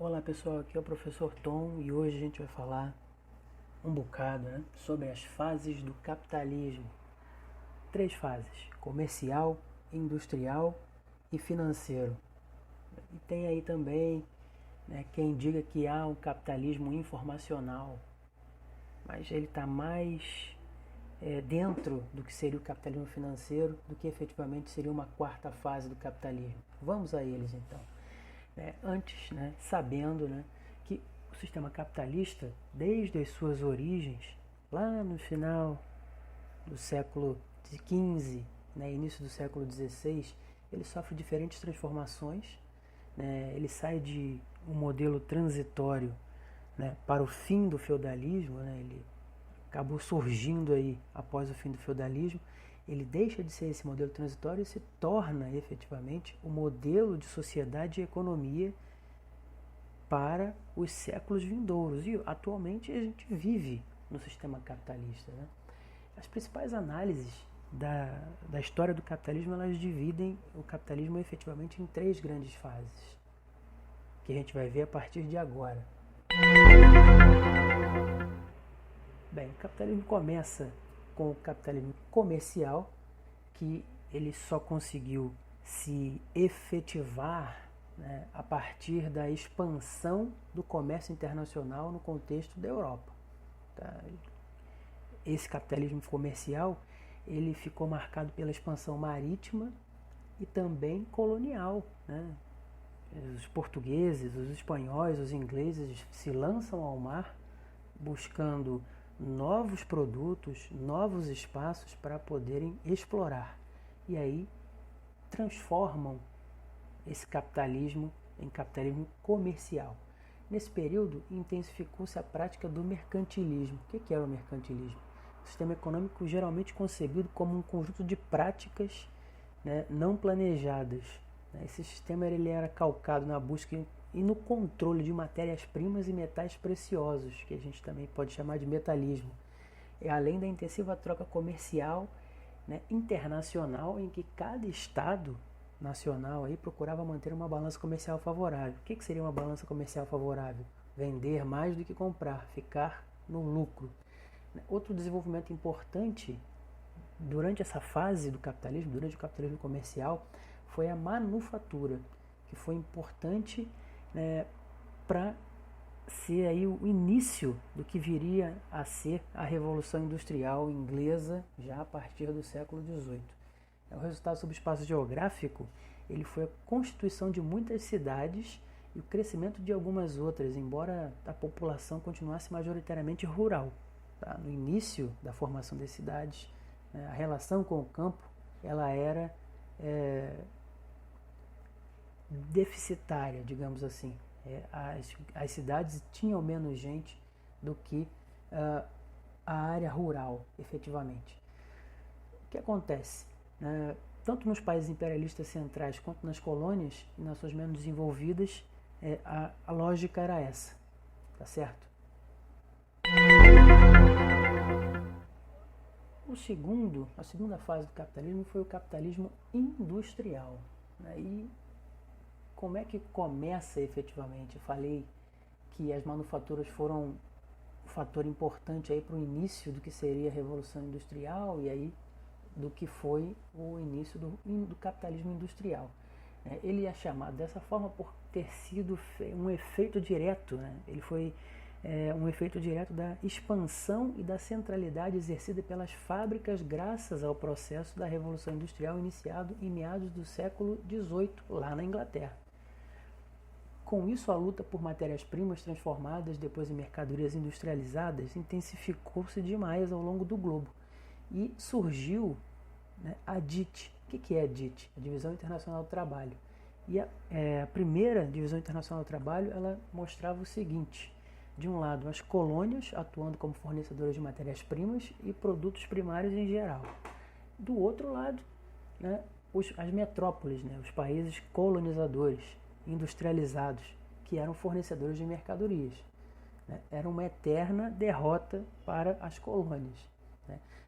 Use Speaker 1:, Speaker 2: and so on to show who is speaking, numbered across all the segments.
Speaker 1: Olá pessoal, aqui é o professor Tom e hoje a gente vai falar um bocado, sobre as fases do capitalismo. 3 fases: comercial, industrial e financeiro. E tem aí também quem diga que há um capitalismo informacional, mas ele está mais dentro do que seria o capitalismo financeiro do que efetivamente seria uma quarta fase do capitalismo. Vamos a eles então. Antes, sabendo que o sistema capitalista, desde as suas origens, lá no final do século XV, início do século XVI, ele sofre diferentes transformações. Ele sai de um modelo transitório para o fim do feudalismo, ele acabou surgindo aí após o fim do feudalismo. Ele deixa de ser esse modelo transitório e se torna efetivamente o modelo de sociedade e economia para os séculos vindouros. E atualmente a gente vive no sistema capitalista. As principais análises da história do capitalismo, elas dividem o capitalismo efetivamente em 3 grandes fases, que a gente vai ver a partir de agora. Bem, o capitalismo começa com o capitalismo comercial, que ele só conseguiu se efetivar a partir da expansão do comércio internacional no contexto da Europa. Esse capitalismo comercial ele ficou marcado pela expansão marítima e também colonial. Os portugueses, os espanhóis, os ingleses se lançam ao mar buscando novos produtos, novos espaços para poderem explorar. E aí transformam esse capitalismo em capitalismo comercial. Nesse período, intensificou-se a prática do mercantilismo. O que era o mercantilismo? O sistema econômico geralmente concebido como um conjunto de práticas não planejadas. Esse sistema ele era calcado na busca e no controle de matérias-primas e metais preciosos, que a gente também pode chamar de metalismo. Além da intensiva troca comercial internacional, em que cada estado nacional aí procurava manter uma balança comercial favorável. O que seria uma balança comercial favorável? Vender mais do que comprar, ficar no lucro. Outro desenvolvimento importante durante essa fase do capitalismo, durante o capitalismo comercial, foi a manufatura, que foi importante para ser aí o início do que viria a ser a Revolução Industrial Inglesa já a partir do século XVIII. O resultado sobre o espaço geográfico ele foi a constituição de muitas cidades e o crescimento de algumas outras, embora a população continuasse majoritariamente rural. No início da formação das cidades, a relação com o campo ela era deficitária, digamos assim. As cidades tinham menos gente do que a área rural, efetivamente. O que acontece? Tanto nos países imperialistas centrais quanto nas colônias e nas suas menos desenvolvidas, a lógica era essa, tá certo? A segunda fase do capitalismo foi o capitalismo industrial. E como é que começa efetivamente? Eu falei que as manufaturas foram um fator importante para o início do que seria a Revolução Industrial e aí do que foi o início do capitalismo industrial. Ele é chamado dessa forma por ter sido um efeito direto. Ele foi um efeito direto da expansão e da centralidade exercida pelas fábricas graças ao processo da Revolução Industrial iniciado em meados do século XVIII, lá na Inglaterra. Com isso, a luta por matérias-primas transformadas depois em mercadorias industrializadas intensificou-se demais ao longo do globo. E surgiu a DIT. O que é a DIT? A Divisão Internacional do Trabalho. E a primeira Divisão Internacional do Trabalho ela mostrava o seguinte: de um lado, as colônias atuando como fornecedoras de matérias-primas e produtos primários em geral. Do outro lado, as metrópoles, os países colonizadores, industrializados, que eram fornecedores de mercadorias. Era uma eterna derrota para as colônias.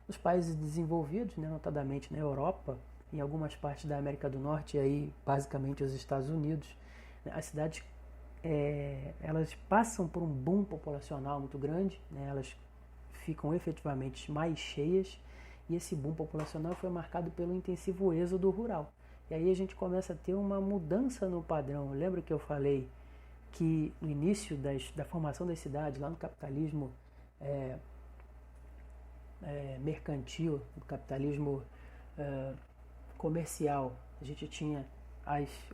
Speaker 1: Nos países desenvolvidos, notadamente na Europa, em algumas partes da América do Norte, e aí basicamente os Estados Unidos, as cidades elas passam por um boom populacional muito grande, né? Elas ficam efetivamente mais cheias, e esse boom populacional foi marcado pelo intensivo êxodo rural. E aí a gente começa a ter uma mudança no padrão. Lembra que eu falei que no início da formação das cidades, lá no capitalismo mercantil, no capitalismo comercial, a gente tinha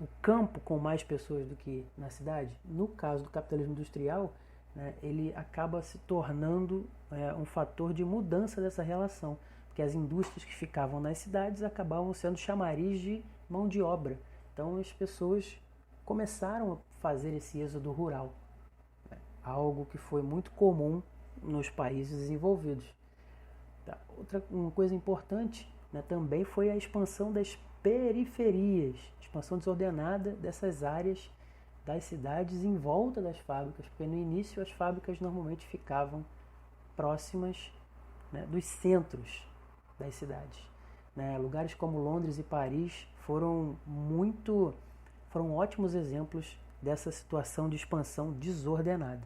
Speaker 1: o campo com mais pessoas do que na cidade. No caso do capitalismo industrial, né, ele acaba se tornando um fator de mudança dessa relação, porque as indústrias que ficavam nas cidades acabavam sendo chamariz de mão de obra. Então as pessoas começaram a fazer esse êxodo rural, né, algo que foi muito comum nos países desenvolvidos. Uma coisa importante, né, também foi a expansão das periferias, expansão desordenada dessas áreas das cidades em volta das fábricas, porque no início as fábricas normalmente ficavam próximas, né, dos centros das cidades, né? Lugares como Londres e Paris foram ótimos exemplos dessa situação de expansão desordenada.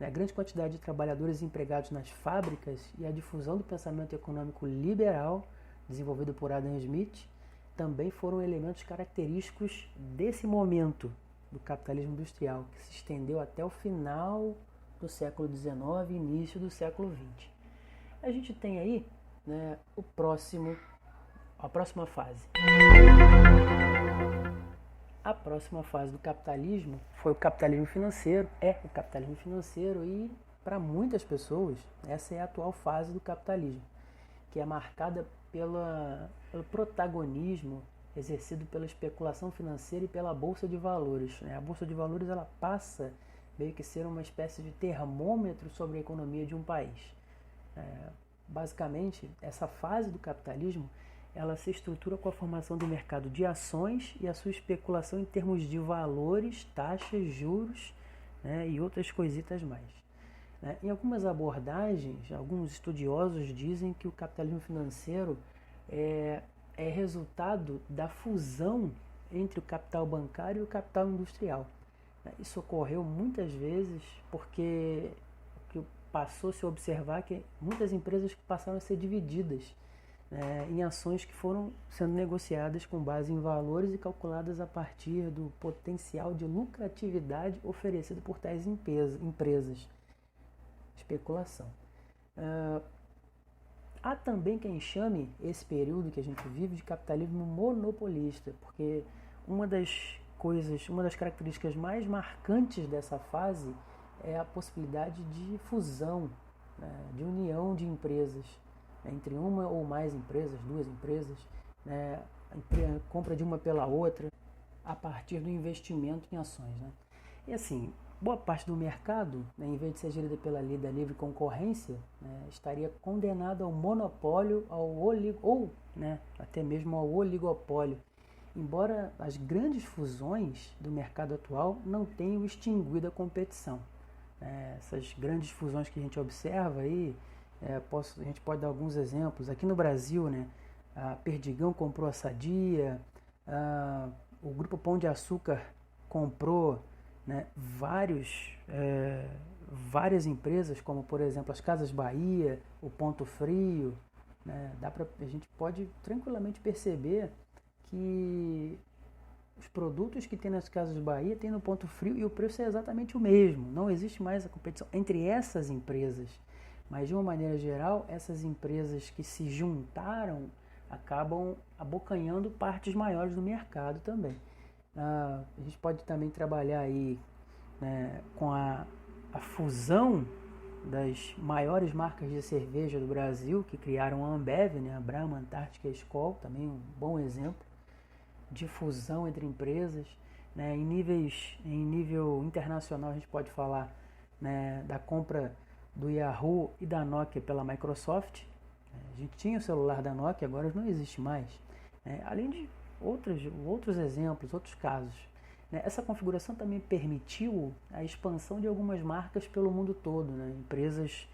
Speaker 1: A grande quantidade de trabalhadores empregados nas fábricas e a difusão do pensamento econômico liberal, desenvolvido por Adam Smith, também foram elementos característicos desse momento do capitalismo industrial, que se estendeu até o final do século XIX e início do século XX. A gente tem aí, né, a próxima fase. A próxima fase do capitalismo foi o capitalismo financeiro, o capitalismo financeiro, e para muitas pessoas essa é a atual fase do capitalismo, que é marcada pelo protagonismo exercido pela especulação financeira e pela bolsa de valores. A bolsa de valores ela passa meio que ser uma espécie de termômetro sobre a economia de um país. Basicamente, essa fase do capitalismo ela se estrutura com a formação do mercado de ações e a sua especulação em termos de valores, taxas, juros, né, e outras coisitas mais. Em algumas abordagens, alguns estudiosos dizem que o capitalismo financeiro é resultado da fusão entre o capital bancário e o capital industrial. Isso ocorreu muitas vezes porque passou-se a observar que muitas empresas passaram a ser divididas em ações que foram sendo negociadas com base em valores e calculadas a partir do potencial de lucratividade oferecido por tais empresas. Especulação. Há também quem chame esse período que a gente vive de capitalismo monopolista, porque uma das características mais marcantes dessa fase é a possibilidade de fusão, né, de união de empresas, entre uma ou mais empresas, duas empresas, né, a compra de uma pela outra a partir do investimento em ações. Né? E assim, boa parte do mercado, né, em vez de ser gerida pela lei da livre concorrência, né, estaria condenado ao monopólio, ou até mesmo ao oligopólio, embora as grandes fusões do mercado atual não tenham extinguido a competição. Essas grandes fusões que a gente observa aí, a gente pode dar alguns exemplos. Aqui no Brasil, né, a Perdigão comprou a Sadia, o Grupo Pão de Açúcar comprou, né, várias empresas, como por exemplo as Casas Bahia, o Ponto Frio. Né, a gente pode tranquilamente perceber que os produtos que tem nas Casas Bahia tem no Ponto Frio e o preço é exatamente o mesmo. Não existe mais a competição entre essas empresas. Mas, de uma maneira geral, essas empresas que se juntaram acabam abocanhando partes maiores do mercado também. A gente pode também trabalhar aí, né, com a fusão das maiores marcas de cerveja do Brasil, que criaram a Ambev, né, a Brahma, Antártica e a Skol, também um bom exemplo de fusão entre empresas. Né, em nível internacional, a gente pode falar, né, da compra do Yahoo e da Nokia pela Microsoft. A gente tinha o celular da Nokia, agora não existe mais. Além de outros exemplos, outros casos. Essa configuração também permitiu a expansão de algumas marcas pelo mundo todo. Né? Empresas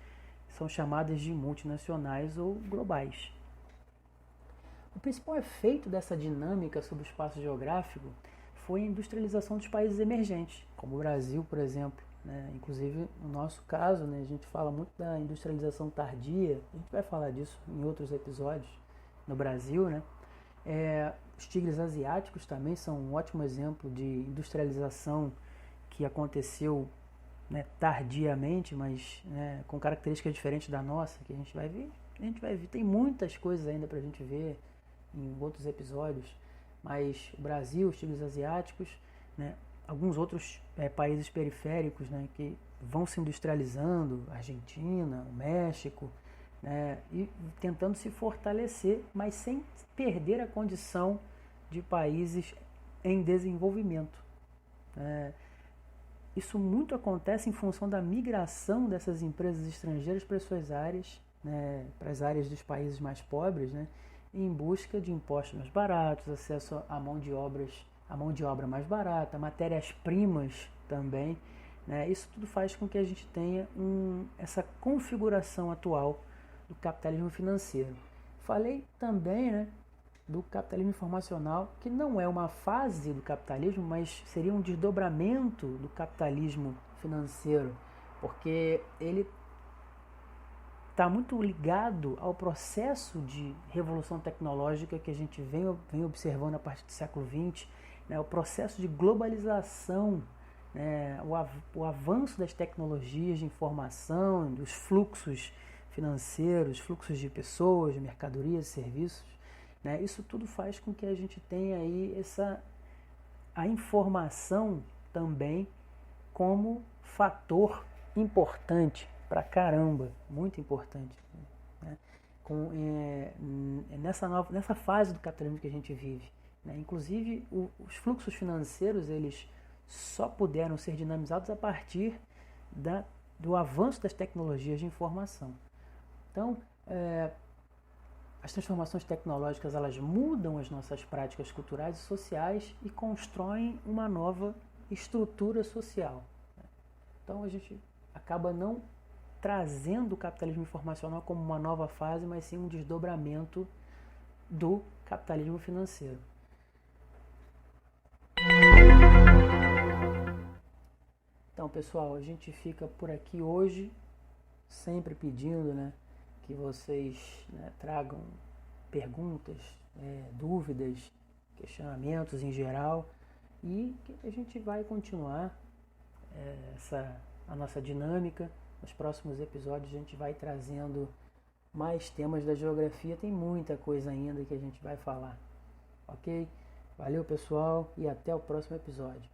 Speaker 1: são chamadas de multinacionais ou globais. O principal efeito dessa dinâmica sobre o espaço geográfico foi a industrialização dos países emergentes, como o Brasil, por exemplo. Né? Inclusive, no nosso caso, né, a gente fala muito da industrialização tardia, a gente vai falar disso em outros episódios no Brasil. Né? Os tigres asiáticos também são um ótimo exemplo de industrialização que aconteceu, né, tardiamente, mas, né, com características diferentes da nossa, que a gente vai ver. Tem muitas coisas ainda para a gente ver em outros episódios, mas o Brasil, os tigres asiáticos, né, alguns outros países periféricos, né, que vão se industrializando, Argentina, o México, né, e tentando se fortalecer, mas sem perder a condição de países em desenvolvimento. Isso muito acontece em função da migração dessas empresas estrangeiras para as suas áreas, né, para as áreas dos países mais pobres, né, em busca de impostos mais baratos, acesso a mão de obra mais barata, matérias-primas também. Né, isso tudo faz com que a gente tenha essa configuração atual do capitalismo financeiro. Falei também, né, do capitalismo informacional, que não é uma fase do capitalismo, mas seria um desdobramento do capitalismo financeiro, porque ele está muito ligado ao processo de revolução tecnológica que a gente vem observando a partir do século XX, né, o processo de globalização, né, o avanço das tecnologias de informação, dos fluxos financeiros, fluxos de pessoas, de mercadorias, serviços. Né, isso tudo faz com que a gente tenha aí a informação também como fator importante pra caramba, muito importante. Né, nessa fase do capitalismo que a gente vive. Né, inclusive, os fluxos financeiros eles só puderam ser dinamizados a partir do avanço das tecnologias de informação. Então, as transformações tecnológicas elas mudam as nossas práticas culturais e sociais e constroem uma nova estrutura social. Então a gente acaba não trazendo o capitalismo informacional como uma nova fase, mas sim um desdobramento do capitalismo financeiro. Então, pessoal, a gente fica por aqui hoje, sempre pedindo, né, que vocês, né, tragam perguntas, dúvidas, questionamentos em geral, e que a gente vai continuar a nossa dinâmica. Nos próximos episódios a gente vai trazendo mais temas da geografia, tem muita coisa ainda que a gente vai falar. Ok? Valeu, pessoal, e até o próximo episódio.